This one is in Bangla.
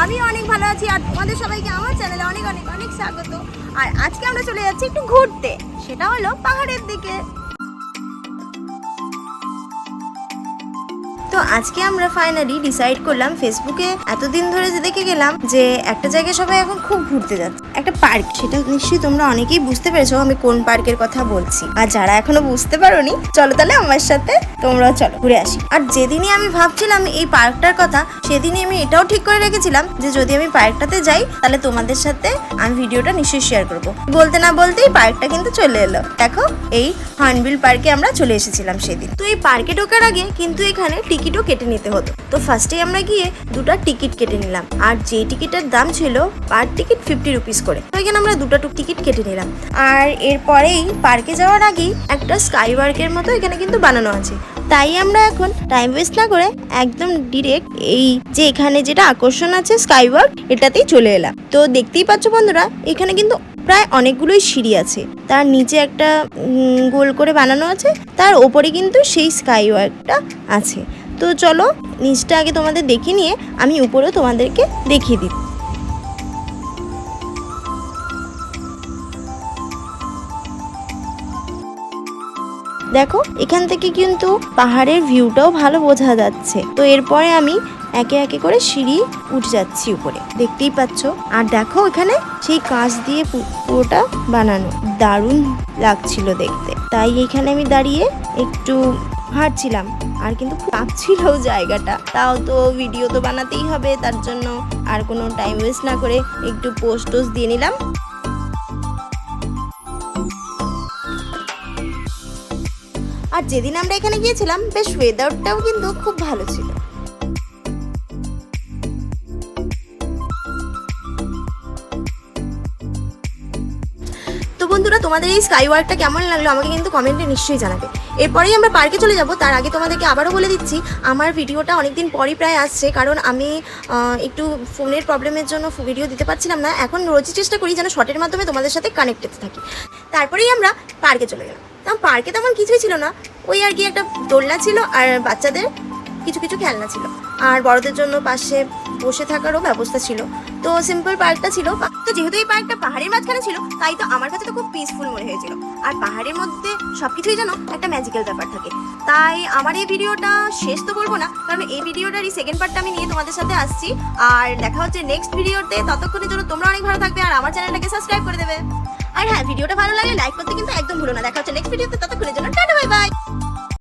আমি অনেক ভালো আছি আর তোমাদের সবাইকে আমার চ্যানেলে অনেক অনেক অনেক স্বাগত। আর আজকে আমরা চলে যাচ্ছি একটু ঘুরতে, সেটা হলো পাহাড়ের দিকে। তো আজকে আমরা ফাইনালি ডিসাইড করলাম, ফেসবুকে এতদিন ধরে যে দেখে গেলাম যে একটা জায়গায় সবাই এখন খুব ঘুরতে যাচ্ছে, একটা পার্ক। সেটা নিশ্চয়ই তোমরা অনেকেই বুঝতে পেরেছো আমি কোন পার্কের কথা বলছি। আর যারা এখনো বুঝতে পারোনি, চলো তাহলে আমার সাথে তোমরাও চলো ঘুরে আসি। আর যেদিনই আমি ভাবছিলাম এই পার্কটার কথা, সেদিনই আমি এটাও ঠিক করে রেখেছিলাম যে যদি আমি পার্কটাতে যাই তাহলে তোমাদের সাথে আমি ভিডিওটা নিশ্চয়ই শেয়ার করবো। বলতে না বলতেই পার্কটা কিন্তু চলে এলো। দেখো, এই হর্নবিল পার্কে আমরা চলে এসেছিলাম সেদিন। তো এই পার্কে ঢোকার আগে কিন্তু এখানে টিকিটও কেটে নিতে হতো। তো ফার্স্টে আমরা গিয়ে দুটো টিকিট কেটে নিলাম, আর যে টিকিটের দাম ছিল পার টিকিট 50 রুপিস করে। তো এখানে আমরা দুটো টিকিট কেটে নিলাম। আর এরপরেই পার্কে যাওয়ার আগেই একটা স্কাই ওয়ার্কের মতো এখানে কিন্তু বানানো আছে। তাই আমরা এখন টাইম ওয়েস্ট না করে একদম ডিরেক্ট এই যে এখানে যেটা আকর্ষণ আছে স্কাই ওয়ার্ক, এটাতেই চলে এলাম। তো দেখতেই পাচ্ছ বন্ধুরা, এখানে কিন্তু প্রায় অনেকগুলোই সিঁড়ি আছে। তার নিচে একটা গোল করে বানানো আছে, তার ওপরে কিন্তু সেই স্কাই ওয়ার্কটা আছে। তো চলো নিচটা আগে তোমাদের দেখিয়ে নিয়ে আমি উপরেও তোমাদেরকে দেখিয়ে দিই। দেখো, এখান থেকে কিন্তু পাহাড়ের ভিউটাও ভালো বোঝা যাচ্ছে। তো এরপরে আমি একে একে করে সিঁড়ি উঠে যাচ্ছি উপরে, দেখতেই পাচ্ছ। আর দেখো, এখানে সেই কাঁচ দিয়ে পুরোটা বানানো, দারুণ লাগছিল দেখতে। তাই এখানে আমি দাঁড়িয়ে একটু হাঁটছিলাম, আর কিন্তু খুব কাঁপছিল জায়গাটা। তাও তো ভিডিও তো বানাতেই হবে, তার জন্য আর কোনো টাইম ওয়েস্ট না করে একটু পোস্ট দিয়ে নিলাম। আর যেদিন আমরা এখানে গিয়েছিলাম বেশ ওয়েদারটাও কিন্তু খুব ভালো ছিল। তো বন্ধুরা, তোমাদের এই স্কাই ওয়ার্কটা কেমন লাগলো আমাকে কিন্তু কমেন্টে নিশ্চয়ই জানাবে। এরপরেই আমরা পার্কে চলে যাব। তার আগে তোমাদেরকে আবারও বলে দিচ্ছি, আমার ভিডিওটা অনেকদিন পরই প্রায় আসছে, কারণ আমি একটু ফোনের প্রবলেমের জন্য ভিডিও দিতে পারছিলাম না। এখন রোজই চেষ্টা করি যেন শর্টের মাধ্যমে তোমাদের সাথে কানেক্টেড থাকি। তারপরেই আমরা পার্কে চলে গেলাম। পার্কে তেমন কিছুই ছিল না, ওই আর কি একটা দোলনা ছিল আর বাচ্চাদের কিছু কিছু খেলনা ছিল, আর বড়দের জন্য পাশে বসে থাকারও ব্যবস্থা ছিল। তো সিম্পল পার্কটা ছিল। তো যেহেতু এই পার্কটা পাহাড়ের মাঝখানে ছিল, তাই তো আমার কাছে তো খুব পিসফুল মনে হয়েছিল। আর পাহাড়ের মধ্যে সবকিছুই যেন একটা ম্যাজিক্যাল ব্যাপার থাকে। তাই আমার এই ভিডিওটা শেষ তো করবো না, কারণ এই ভিডিওটারই সেকেন্ড পার্টটা আমি নিয়ে তোমাদের সাথে আসছি। আর দেখা হচ্ছে নেক্সট ভিডিওতে। ততক্ষণের জন্য তোমরা অনেক ভালো থাকবে আর আমার চ্যানেলটাকে সাবস্ক্রাইব করে দেবে। আর হ্যাঁ, ভিডিওটা ভালো লাগলে লাইক করতে কিন্তু একদম ভুলো না। দেখা হচ্ছে নেক্সট ভিডিওতে, ততক্ষণের জন্য টাটা, বাই বাই।